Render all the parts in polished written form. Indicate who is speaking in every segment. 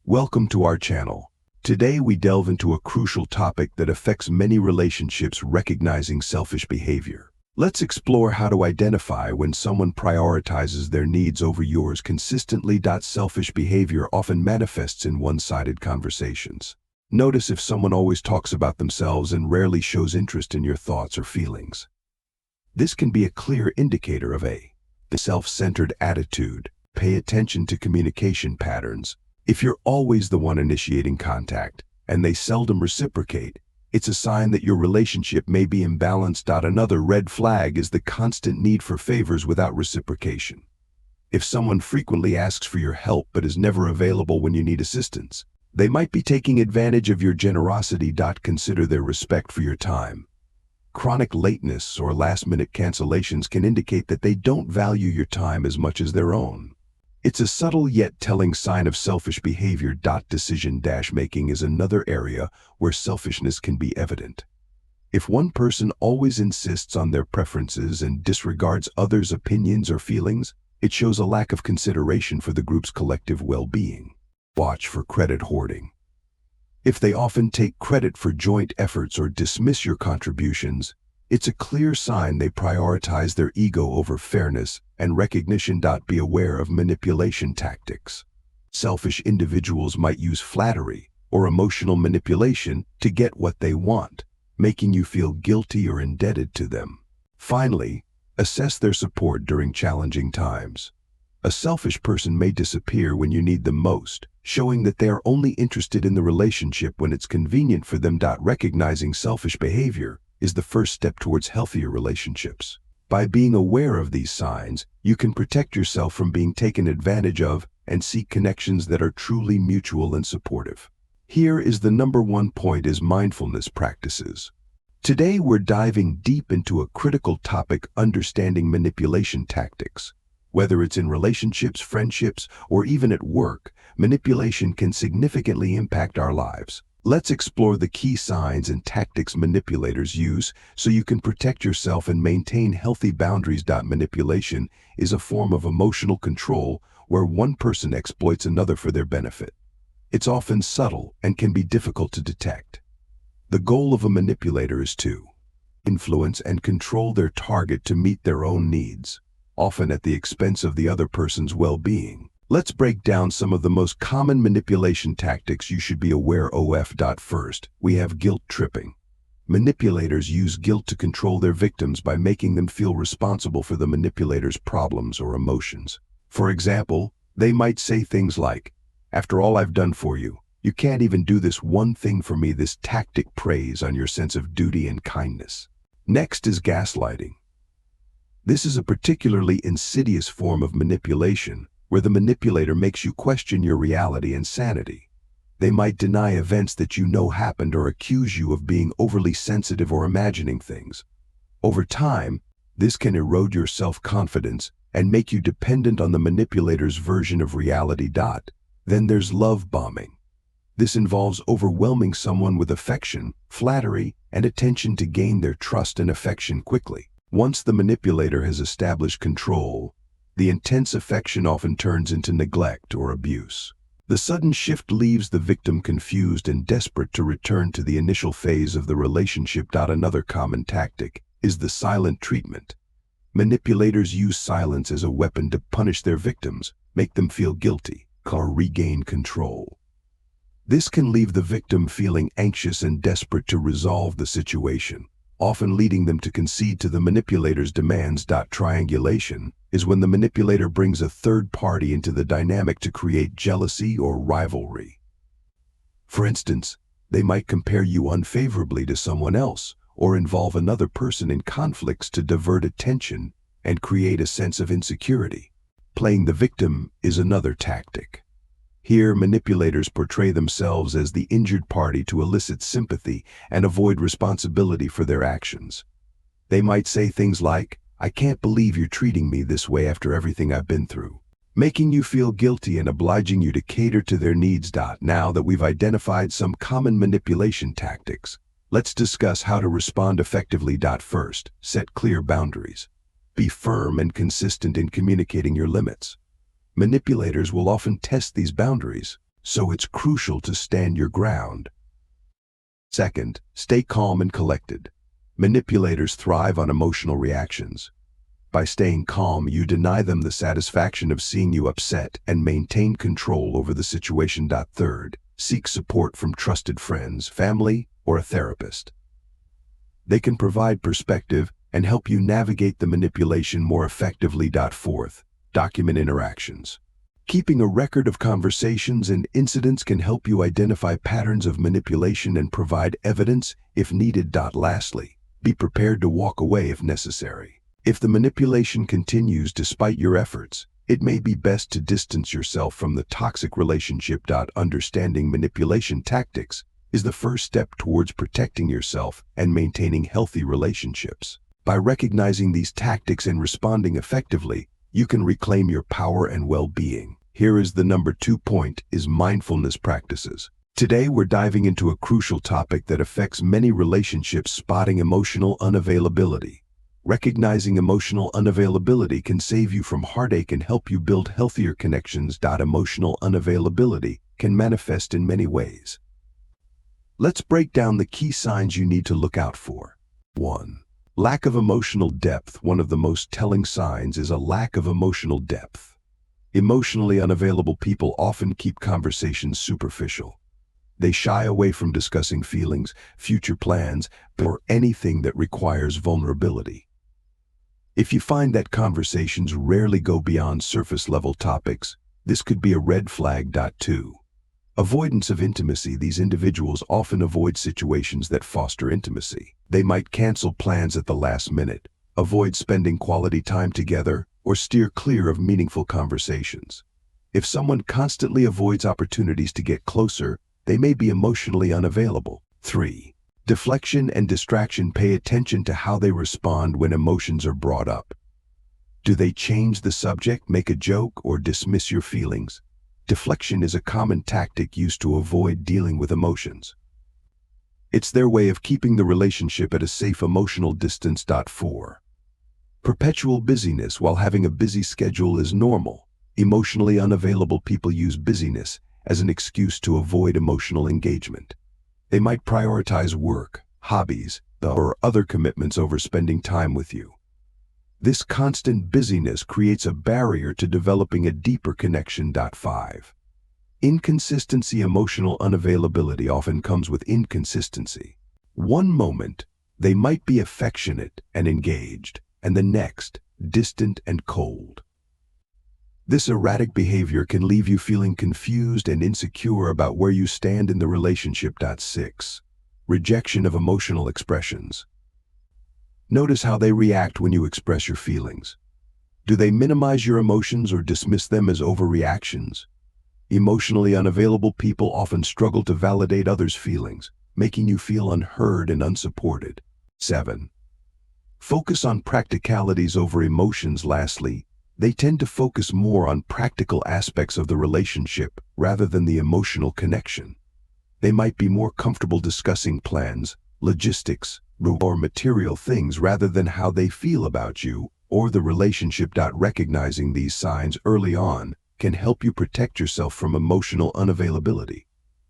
Speaker 1: Welcome to our channel. Today we delve into a crucial topic that affects many relationships: recognizing selfish behavior. Let's explore how to identify when someone prioritizes their needs over yours consistently. Selfish behavior often manifests in one-sided conversations. Notice if someone always talks about themselves and rarely shows interest in your thoughts or feelings. This can be a clear indicator of the self-centered attitude. Pay attention to communication patterns. If you're always the one initiating contact and they seldom reciprocate, it's a sign that your relationship may be imbalanced. Another red flag is the constant need for favors without reciprocation. If someone frequently asks for your help but is never available when you need assistance, they might be taking advantage of your generosity. Consider their respect for your time. Chronic lateness or last-minute cancellations can indicate that they don't value your time as much as their own. It's a subtle yet telling sign of selfish behavior. Decision-making is another area where selfishness can be evident. If one person always insists on their preferences and disregards others' opinions or feelings, it shows a lack of consideration for the group's collective well-being. Watch for credit hoarding. If they often take credit for joint efforts or dismiss your contributions, it's a clear sign they prioritize their ego over fairness and recognition. Be aware of manipulation tactics. Selfish individuals might use flattery or emotional manipulation to get what they want, making you feel guilty or indebted to them. Finally, assess their support during challenging times. A selfish person may disappear when you need them most, showing that they are only interested in the relationship when it's convenient for them. Recognizing selfish behavior is the first step towards healthier relationships. By being aware of these signs, you can protect yourself from being taken advantage of and seek connections that are truly mutual and supportive. Here is the number one point: is mindfulness practices. Today we're diving deep into a critical topic: understanding manipulation tactics. Whether it's in relationships, friendships, or even at work, manipulation can significantly impact our lives. Let's explore the key signs and tactics manipulators use so you can protect yourself and maintain healthy boundaries. Manipulation is a form of emotional control where one person exploits another for their benefit. It's often subtle and can be difficult to detect. The goal of a manipulator is to influence and control their target to meet their own needs, often at the expense of the other person's well-being. Let's break down some of the most common manipulation tactics you should be aware of. First, we have guilt tripping. Manipulators use guilt to control their victims by making them feel responsible for the manipulator's problems or emotions. For example, they might say things like, "After all I've done for you, you can't even do this one thing for me." This tactic preys on your sense of duty and kindness. Next is gaslighting. This is a particularly insidious form of manipulation, where the manipulator makes you question your reality and sanity. They might deny events that you know happened or accuse you of being overly sensitive or imagining things. Over time, this can erode your self-confidence and make you dependent on the manipulator's version of reality. Then there's love bombing. This involves overwhelming someone with affection, flattery, and attention to gain their trust and affection quickly. Once the manipulator has established control, the intense affection often turns into neglect or abuse. The sudden shift leaves the victim confused and desperate to return to the initial phase of the relationship. Another common tactic is the silent treatment. Manipulators use silence as a weapon to punish their victims, make them feel guilty, or regain control. This can leave the victim feeling anxious and desperate to resolve the situation, often leading them to concede to the manipulator's demands. Triangulation is when the manipulator brings a third party into the dynamic to create jealousy or rivalry. For instance, they might compare you unfavorably to someone else or involve another person in conflicts to divert attention and create a sense of insecurity. Playing the victim is another tactic. Here, manipulators portray themselves as the injured party to elicit sympathy and avoid responsibility for their actions. They might say things like, "I can't believe you're treating me this way after everything I've been through," making you feel guilty and obliging you to cater to their needs. Now that we've identified some common manipulation tactics, let's discuss how to respond effectively. First, set clear boundaries. Be firm and consistent in communicating your limits. Manipulators will often test these boundaries, so it's crucial to stand your ground. Second, stay calm and collected. Manipulators thrive on emotional reactions. By staying calm, you deny them the satisfaction of seeing you upset and maintain control over the situation. Third, seek support from trusted friends, family, or a therapist. They can provide perspective and help you navigate the manipulation more effectively. Fourth, document interactions. Keeping a record of conversations and incidents can help you identify patterns of manipulation and provide evidence if needed. Lastly, be prepared to walk away if necessary. If the manipulation continues despite your efforts, it may be best to distance yourself from the toxic relationship. Understanding manipulation tactics is the first step towards protecting yourself and maintaining healthy relationships. By recognizing these tactics and responding effectively, you can reclaim your power and well-being. Here is the number 2 point is mindfulness practices. Today we're diving into a crucial topic that affects many relationships: spotting emotional unavailability. Recognizing emotional unavailability can save you from heartache and help you build healthier connections. Emotional unavailability can manifest in many ways. Let's break down the key signs you need to look out for. 1. Lack of emotional depth. One of the most telling signs is a lack of emotional depth. Emotionally unavailable people often keep conversations superficial. They shy away from discussing feelings, future plans, or anything that requires vulnerability. If you find that conversations rarely go beyond surface-level topics, this could be a red flag. 2. Avoidance of intimacy. These individuals often avoid situations that foster intimacy. They might cancel plans at the last minute, avoid spending quality time together, or steer clear of meaningful conversations. If someone constantly avoids opportunities to get closer, they may be emotionally unavailable. 3. Deflection and distraction. Pay attention to how they respond when emotions are brought up. Do they change the subject, make a joke, or dismiss your feelings? Deflection is a common tactic used to avoid dealing with emotions. It's their way of keeping the relationship at a safe emotional distance. 4. Perpetual busyness. While having a busy schedule is normal, emotionally unavailable people use busyness as an excuse to avoid emotional engagement. They might prioritize work, hobbies, or other commitments over spending time with you. This constant busyness creates a barrier to developing a deeper connection. 5. Inconsistency. Emotional unavailability often comes with inconsistency. One moment, they might be affectionate and engaged, and the next, distant and cold. This erratic behavior can leave you feeling confused and insecure about where you stand in the relationship. 6. Rejection of emotional expressions. Notice how they react when you express your feelings. Do they minimize your emotions or dismiss them as overreactions? Emotionally unavailable people often struggle to validate others' feelings, making you feel unheard and unsupported. 7. Focus on practicalities over emotions. Lastly, they tend to focus more on practical aspects of the relationship rather than the emotional connection. They might be more comfortable discussing plans, logistics, or material things rather than how they feel about you or the relationship. Recognizing these signs early on can help you protect yourself from emotional unavailability.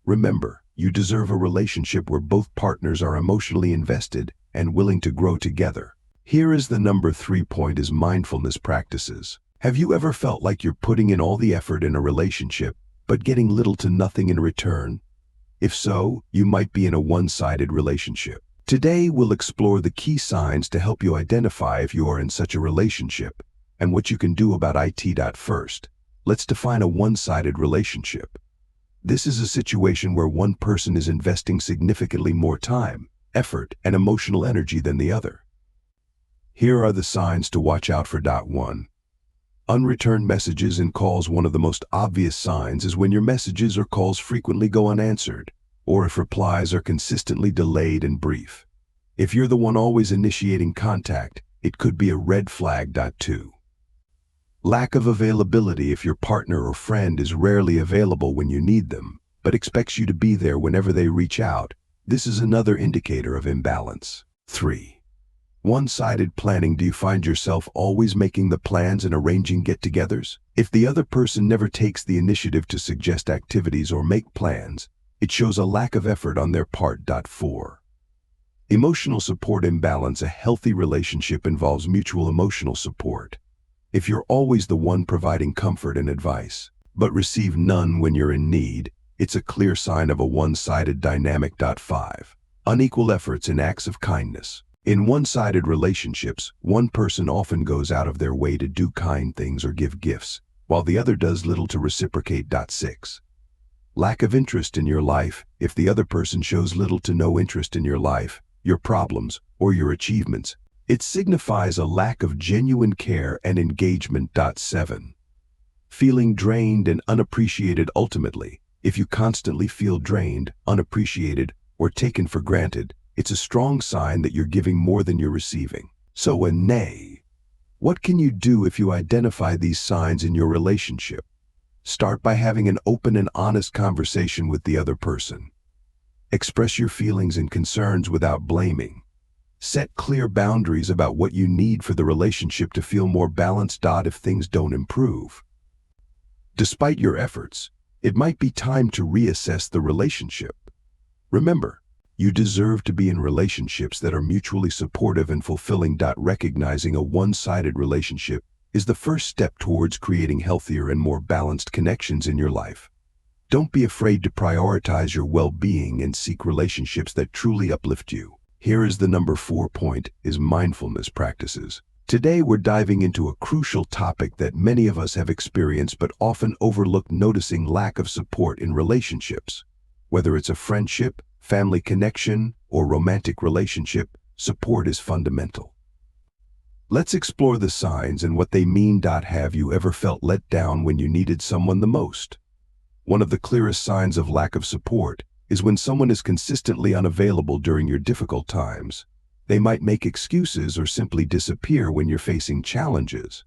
Speaker 1: Remember, you deserve a relationship where both partners are emotionally invested and willing to grow together. Here is the number 3 point is mindfulness practices. Have you ever felt like you're putting in all the effort in a relationship, but getting little to nothing in return? If so, you might be in a one-sided relationship. Today, we'll explore the key signs to help you identify if you are in such a relationship and what you can do about it. First, let's define a one-sided relationship. This is a situation where one person is investing significantly more time, effort, and emotional energy than the other. Here are the signs to watch out for. 1. Unreturned messages and calls. One of the most obvious signs is when your messages or calls frequently go unanswered, or if replies are consistently delayed and brief. If you're the one always initiating contact, it could be a red flag. 2. Lack of availability. If your partner or friend is rarely available when you need them, but expects you to be there whenever they reach out, this is another indicator of imbalance. 3. One-sided planning. Do you find yourself always making the plans and arranging get-togethers? If the other person never takes the initiative to suggest activities or make plans, it shows a lack of effort on their part. 4. Emotional support imbalance. A healthy relationship involves mutual emotional support. If you're always the one providing comfort and advice, but receive none when you're in need, it's a clear sign of a one-sided dynamic. 5. Unequal efforts in acts of kindness. In one-sided relationships, one person often goes out of their way to do kind things or give gifts, while the other does little to reciprocate. 6. Lack of interest in your life. If the other person shows little to no interest in your life, your problems, or your achievements, it signifies a lack of genuine care and engagement. 7. Feeling drained and unappreciated. Ultimately, if you constantly feel drained, unappreciated, or taken for granted, it's a strong sign that you're giving more than you're receiving. So nay, what can you do if you identify these signs in your relationship? Start by having an open and honest conversation with the other person. Express your feelings and concerns without blaming. Set clear boundaries about what you need for the relationship to feel more balanced. If things don't improve, despite your efforts, it might be time to reassess the relationship. Remember, you deserve to be in relationships that are mutually supportive and fulfilling. Recognizing a one-sided relationship is the first step towards creating healthier and more balanced connections in your life. Don't be afraid to prioritize your well-being and seek relationships that truly uplift you. Here is the number 4 point, is mindfulness practices. Today we're diving into a crucial topic that many of us have experienced but often overlook: noticing lack of support in relationships. Whether it's a friendship, family connection, or romantic relationship, support is fundamental. Let's explore the signs and what they mean. Have you ever felt let down when you needed someone the most? One of the clearest signs of lack of support is when someone is consistently unavailable during your difficult times. They might make excuses or simply disappear when you're facing challenges.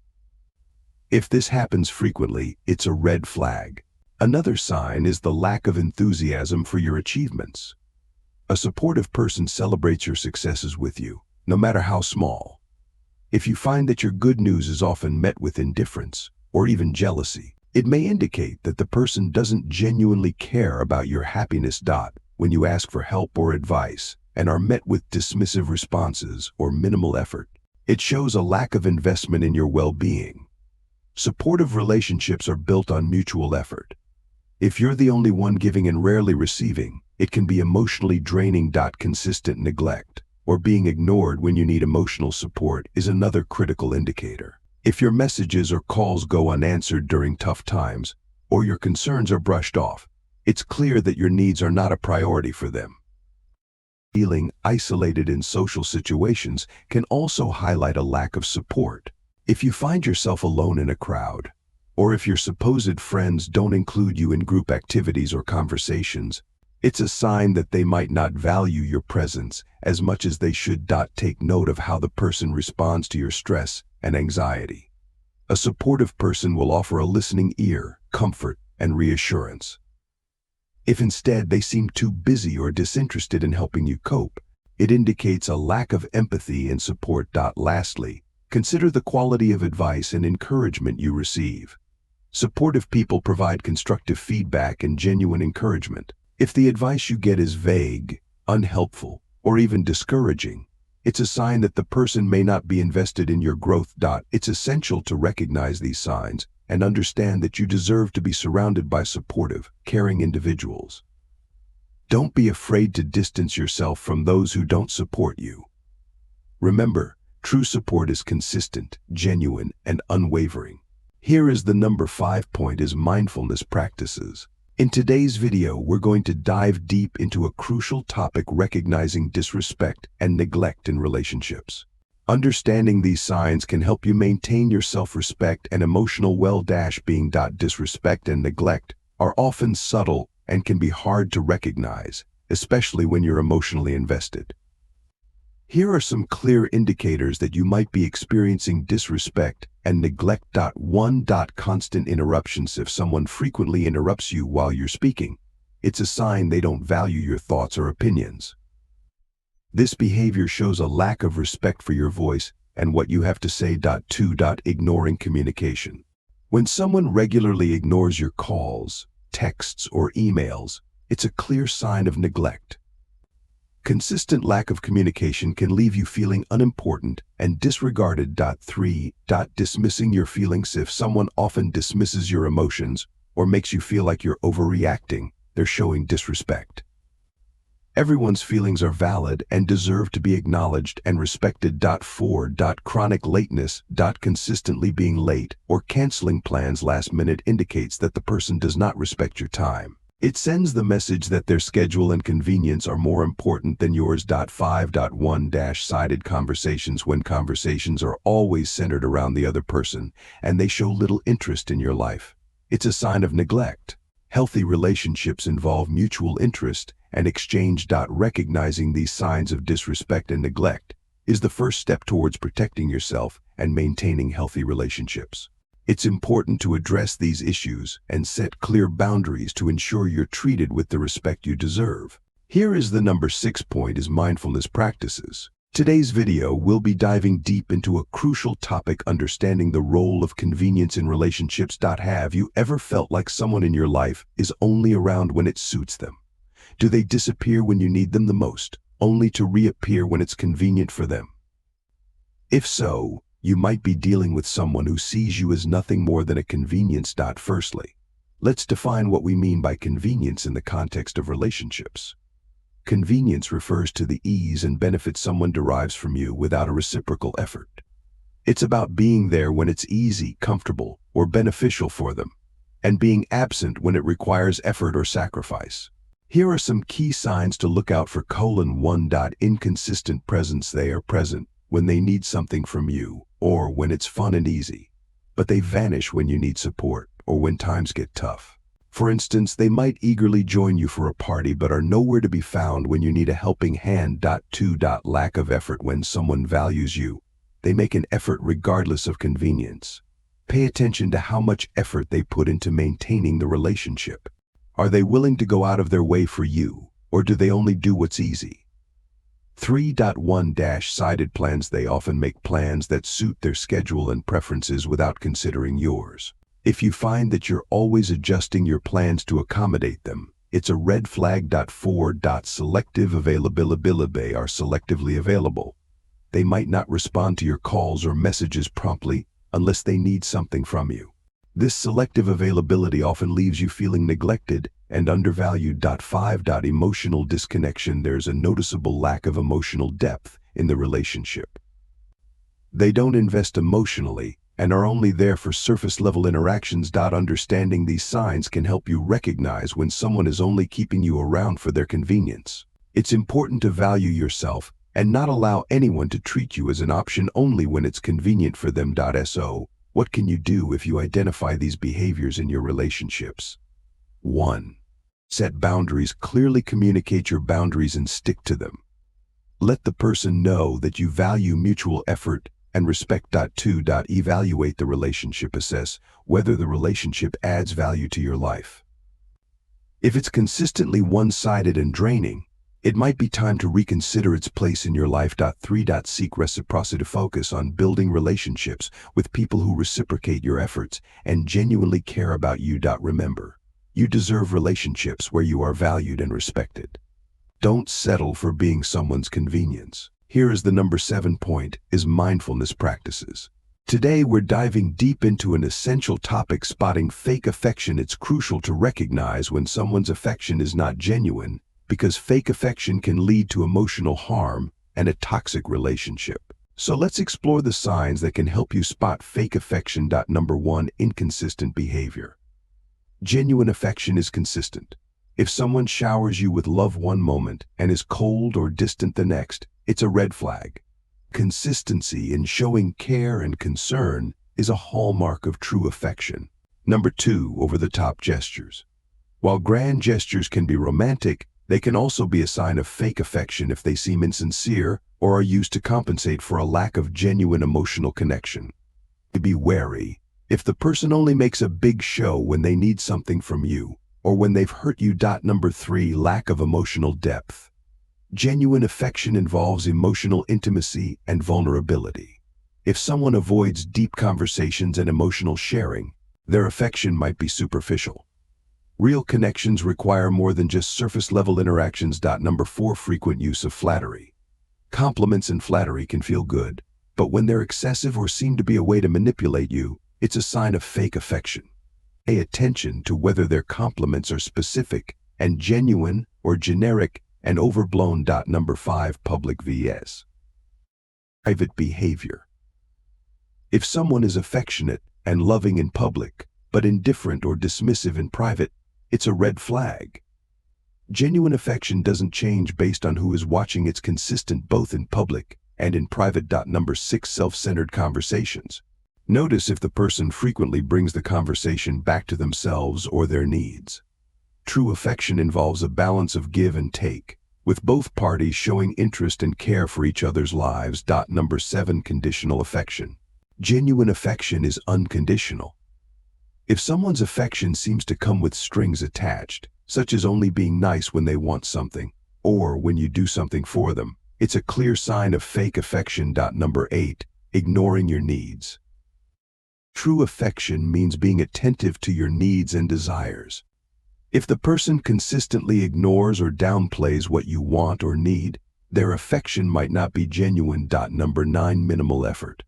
Speaker 1: If this happens frequently, it's a red flag. Another sign is the lack of enthusiasm for your achievements. A supportive person celebrates your successes with you, no matter how small. If you find that your good news is often met with indifference or even jealousy, it may indicate that the person doesn't genuinely care about your happiness. When you ask for help or advice and are met with dismissive responses or minimal effort, it shows a lack of investment in your well-being. Supportive relationships are built on mutual effort. If you're the only one giving and rarely receiving, it can be emotionally draining. Consistent neglect or being ignored when you need emotional support is another critical indicator. If your messages or calls go unanswered during tough times, or your concerns are brushed off, it's clear that your needs are not a priority for them. Feeling isolated in social situations can also highlight a lack of support. If you find yourself alone in a crowd, or if your supposed friends don't include you in group activities or conversations, it's a sign that they might not value your presence as much as they should. Take note of how the person responds to your stress and anxiety. A supportive person will offer a listening ear, comfort, and reassurance. If instead they seem too busy or disinterested in helping you cope, it indicates a lack of empathy and support. Lastly, consider the quality of advice and encouragement you receive. Supportive people provide constructive feedback and genuine encouragement. If the advice you get is vague, unhelpful, or even discouraging, it's a sign that the person may not be invested in your growth. It's essential to recognize these signs and understand that you deserve to be surrounded by supportive, caring individuals. Don't be afraid to distance yourself from those who don't support you. Remember, true support is consistent, genuine, and unwavering. Here is the number 5 point, is mindfulness practices. In today's video, we're going to dive deep into a crucial topic: recognizing disrespect and neglect in relationships. Understanding these signs can help you maintain your self-respect and emotional well-being. Disrespect and neglect are often subtle and can be hard to recognize, especially when you're emotionally invested. Here are some clear indicators that you might be experiencing disrespect and neglect. 1. Constant interruptions. If someone frequently interrupts you while you're speaking, it's a sign they don't value your thoughts or opinions. This behavior shows a lack of respect for your voice and what you have to say. 2. Ignoring communication. When someone regularly ignores your calls, texts, or emails, it's a clear sign of neglect. Consistent lack of communication can leave you feeling unimportant and disregarded. 3. Dismissing your feelings. If someone often dismisses your emotions or makes you feel like you're overreacting, they're showing disrespect. Everyone's feelings are valid and deserve to be acknowledged and respected. 4. Chronic lateness. Consistently being late or canceling plans last minute indicates that the person does not respect your time. It sends the message that their schedule and convenience are more important than yours. 5. One-sided conversations. When conversations are always centered around the other person and they show little interest in your life, it's a sign of neglect. Healthy relationships involve mutual interest and exchange. Recognizing these signs of disrespect and neglect is the first step towards protecting yourself and maintaining healthy relationships. It's important to address these issues and set clear boundaries to ensure you're treated with the respect you deserve. Here is the number 6 point is mindfulness practices. Today's video will be diving deep into a crucial topic: understanding the role of convenience in relationships. Have you ever felt like someone in your life is only around when it suits them? Do they disappear when you need them the most, only to reappear when it's convenient for them? If so, you might be dealing with someone who sees you as nothing more than a convenience. Firstly, let's define what we mean by convenience in the context of relationships. Convenience refers to the ease and benefit someone derives from you without a reciprocal effort. It's about being there when it's easy, comfortable, or beneficial for them, and being absent when it requires effort or sacrifice. Here are some key signs to look out for. 1. Inconsistent presence. They are present when they need something from you or when it's fun and easy, but they vanish when you need support or when times get tough. For instance, they might eagerly join you for a party but are nowhere to be found when you need a helping hand. 2. Lack of effort. When someone values you, they make an effort regardless of convenience. Pay attention to how much effort they put into maintaining the relationship. Are they willing to go out of their way for you, or do they only do what's easy? 3. One-sided plans. They often make plans that suit their schedule and preferences without considering yours. If you find that you're always adjusting your plans to accommodate them, it's a red flag. 4. Selective availability. They are selectively available. They might not respond to your calls or messages promptly unless they need something from you. This selective availability often leaves you feeling neglected and undervalued. 5. Emotional disconnection. There's a noticeable lack of emotional depth in the relationship. They don't invest emotionally and are only there for surface-level interactions. Understanding these signs can help you recognize when someone is only keeping you around for their convenience. It's important to value yourself and not allow anyone to treat you as an option only when it's convenient for them. So, what can you do if you identify these behaviors in your relationships? 1. Set boundaries. Clearly communicate your boundaries and stick to them. Let the person know that you value mutual effort and respect. 2. Evaluate the relationship. Assess whether the relationship adds value to your life. If it's consistently one-sided and draining, it might be time to reconsider its place in your life. 3. Seek reciprocity. Focus on building relationships with people who reciprocate your efforts and genuinely care about you. Remember, you deserve relationships where you are valued and respected. Don't settle for being someone's convenience. Here is the number 7 point is mindfulness practices. Today we're diving deep into an essential topic: spotting fake affection. It's crucial to recognize when someone's affection is not genuine, because fake affection can lead to emotional harm and a toxic relationship. So let's explore the signs that can help you spot fake affection. Number 1. Inconsistent behavior. Genuine affection is consistent. If someone showers you with love one moment and is cold or distant the next, it's a red flag. Consistency in showing care and concern is a hallmark of true affection. Number 2. Over-the-top gestures. While grand gestures can be romantic, they can also be a sign of fake affection if they seem insincere or are used to compensate for a lack of genuine emotional connection. Be wary. If the person only makes a big show when they need something from you or when they've hurt you. Number 3. Lack of emotional depth. Genuine affection involves emotional intimacy and vulnerability. If someone avoids deep conversations and emotional sharing, their affection might be superficial. Real connections require more than just surface-level interactions. Number 4, frequent use of flattery. Compliments and flattery can feel good, but when they're excessive or seem to be a way to manipulate you, it's a sign of fake affection. Pay attention to whether their compliments are specific and genuine or generic and overblown. Number 5, public vs. private behavior. If someone is affectionate and loving in public, but indifferent or dismissive in private, it's a red flag. Genuine affection doesn't change based on who is watching. It's consistent both in public and in private. Number 6, self-centered conversations. Notice if the person frequently brings the conversation back to themselves or their needs. True affection involves a balance of give and take, with both parties showing interest and care for each other's lives. Number 7, conditional affection. Genuine affection is unconditional. If someone's affection seems to come with strings attached, such as only being nice when they want something, or when you do something for them, it's a clear sign of fake affection. Number 8, ignoring your needs. True affection means being attentive to your needs and desires. If the person consistently ignores or downplays what you want or need, their affection might not be genuine. Number 9, minimal effort.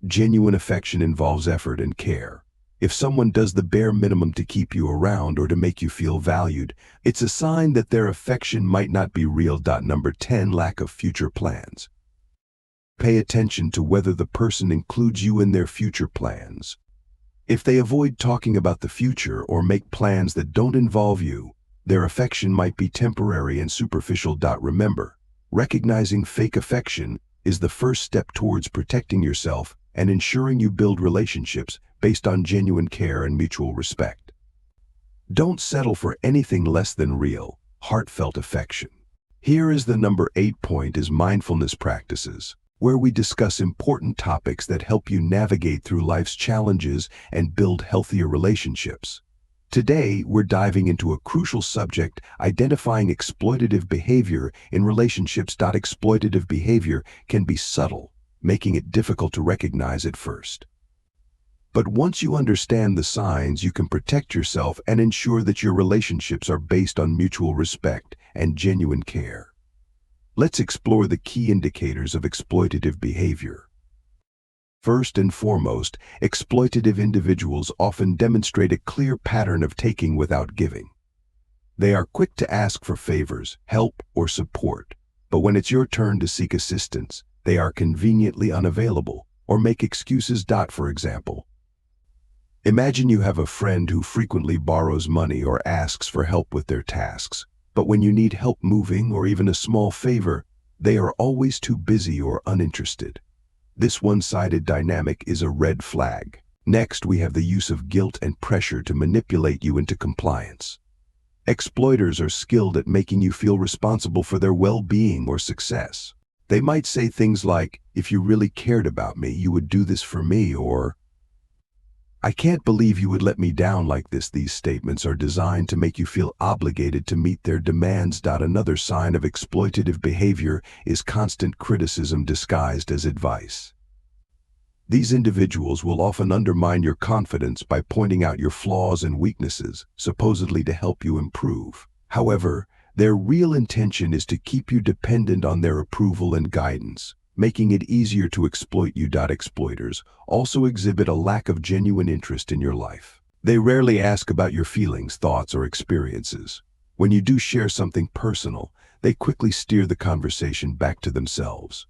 Speaker 1: Genuine affection involves effort and care. If someone does the bare minimum to keep you around or to make you feel valued, it's a sign that their affection might not be real. Number 10, lack of future plans. Pay attention to whether the person includes you in their future plans. If they avoid talking about the future or make plans that don't involve you, their affection might be temporary and superficial. Remember, recognizing fake affection is the first step towards protecting yourself and ensuring you build relationships based on genuine care and mutual respect. Don't settle for anything less than real, heartfelt affection. Here is the number 8 point: is mindfulness practices, where we discuss important topics that help you navigate through life's challenges and build healthier relationships. Today, we're diving into a crucial subject: identifying exploitative behavior in relationships. Exploitative behavior can be subtle, making it difficult to recognize at first. But once you understand the signs, you can protect yourself and ensure that your relationships are based on mutual respect and genuine care. Let's explore the key indicators of exploitative behavior. First and foremost, exploitative individuals often demonstrate a clear pattern of taking without giving. They are quick to ask for favors, help, or support, but when it's your turn to seek assistance, they are conveniently unavailable or make excuses. For example, imagine you have a friend who frequently borrows money or asks for help with their tasks. But when you need help moving or even a small favor, they are always too busy or uninterested. This one-sided dynamic is a red flag. Next, we have the use of guilt and pressure to manipulate you into compliance. Exploiters are skilled at making you feel responsible for their well-being or success. They might say things like, "If you really cared about me, you would do this for me," or "I can't believe you would let me down like this." These statements are designed to make you feel obligated to meet their demands. Another sign of exploitative behavior is constant criticism disguised as advice. These individuals will often undermine your confidence by pointing out your flaws and weaknesses, supposedly to help you improve. However, their real intention is to keep you dependent on their approval and guidance, making it easier to exploit you. Exploiters also exhibit a lack of genuine interest in your life. They rarely ask about your feelings, thoughts, or experiences. When you do share something personal, they quickly steer the conversation back to themselves.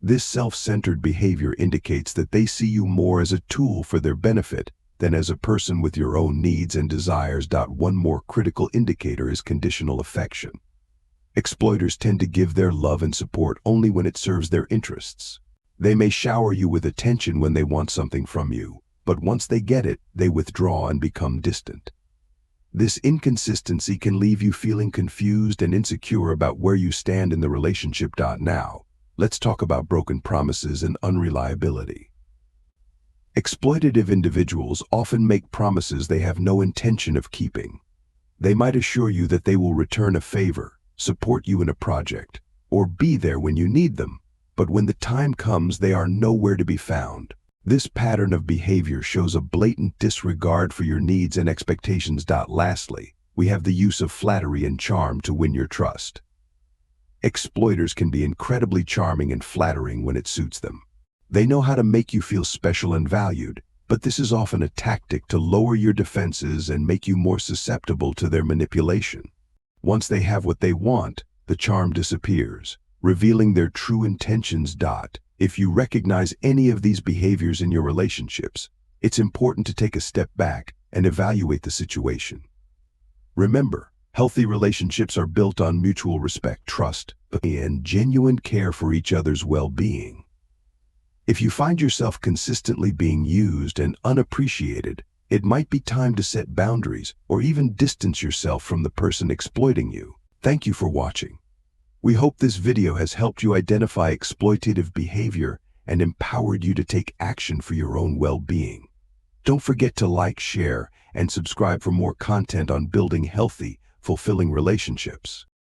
Speaker 1: This self-centered behavior indicates that they see you more as a tool for their benefit than as a person with your own needs and desires. One more critical indicator is conditional affection. Exploiters tend to give their love and support only when it serves their interests. They may shower you with attention when they want something from you, but once they get it, they withdraw and become distant. This inconsistency can leave you feeling confused and insecure about where you stand in the relationship. Now, let's talk about broken promises and unreliability. Exploitative individuals often make promises they have no intention of keeping. They might assure you that they will return a favor, support you in a project, or be there when you need them, but when the time comes, they are nowhere to be found. This pattern of behavior shows a blatant disregard for your needs and expectations. Lastly, we have the use of flattery and charm to win your trust. Exploiters can be incredibly charming and flattering when it suits them. They know how to make you feel special and valued, but this is often a tactic to lower your defenses and make you more susceptible to their manipulation. Once they have what they want, the charm disappears, revealing their true intentions. If you recognize any of these behaviors in your relationships, it's important to take a step back and evaluate the situation. Remember, healthy relationships are built on mutual respect, trust, and genuine care for each other's well-being. If you find yourself consistently being used and unappreciated, it might be time to set boundaries or even distance yourself from the person exploiting you. Thank you for watching. We hope this video has helped you identify exploitative behavior and empowered you to take action for your own well-being. Don't forget to like, share, and subscribe for more content on building healthy, fulfilling relationships.